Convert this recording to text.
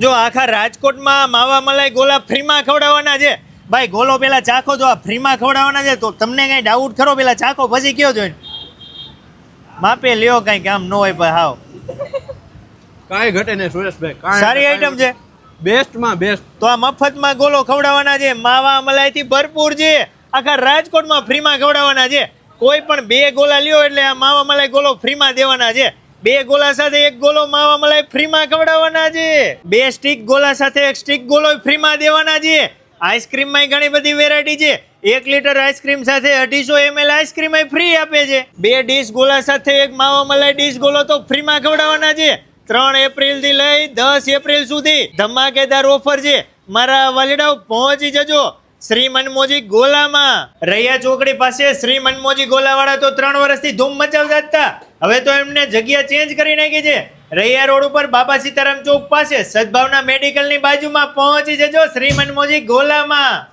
જો આખા રાજકોટમાં માવા મલાઈ ગોલા ફ્રીમાં ખવડાવવાના છે ભાઈ. ગોલો પેલા ચાખો, જો આ ફ્રીમાં ખવડાવવાના છે તો તમને કઈ ડાઉટ ખરો? પેલા ચાખો પછી કયો જોઈને માપે લ્યો. કઈ કામ ન હોય ભાઈ. હાવ કાંઈ ઘટે નહીં સુરેશભાઈ. સારી આઈટમ છે, બેસ્ટમાં બેસ્ટ. તો આ મફતમાં ગોલો ખવડાવવાના છે, માવા મલાઈથી ભરપૂર છે. આખા રાજકોટમાં ફ્રીમાં ખવડાવવાના છે. કોઈ પણ 2 ગોલા લ્યો એટલે આ માવા મલાઈ ગોલો ફ્રીમાં દેવાના છે. 2 ગોલા સાથે 1 ગોલો માવા મલાઈ ફ્રીમાં ખવડાવવાના છે. 2 સ્ટીક ગોલા સાથે 1 સ્ટીક ગોલો ફ્રીમાં દેવાના છે. આઈસ્ક્રીમમાં ઘણી બધી વેરાયટી છે. 1 લીટર આઈસ્ક્રીમ સાથે 250 ml આઈસ્ક્રીમ ફ્રી આપે છે. 2 ડીશ ગોલા સાથે 1 માવા મલાઈ ડીશ ગોલો તો ફ્રીમાં ખવડાવવાના છે. 3 એપ્રિલ થી લઈ 10 એપ્રિલ સુધી ધમાકેદાર ઓફર છે. મારા વાલીડાઓ પહોંચી જજો શ્રી મનમોજી ગોલામાં. રૈયા ચોકડી પાસે શ્રી મનમોજી ગોલાવાળા તો 3 વર્ષથી ધૂમ મચાવતા હતા. હવે તો એમને જગ્યા ચેન્જ કરી નાખી છે. રૈયા રોડ ઉપર બાબા સીતારામ ચોક પાસે સદભાવના મેડિકલની બાજુમાં પહોંચી જજો શ્રી મનમોજી ગોલામાં.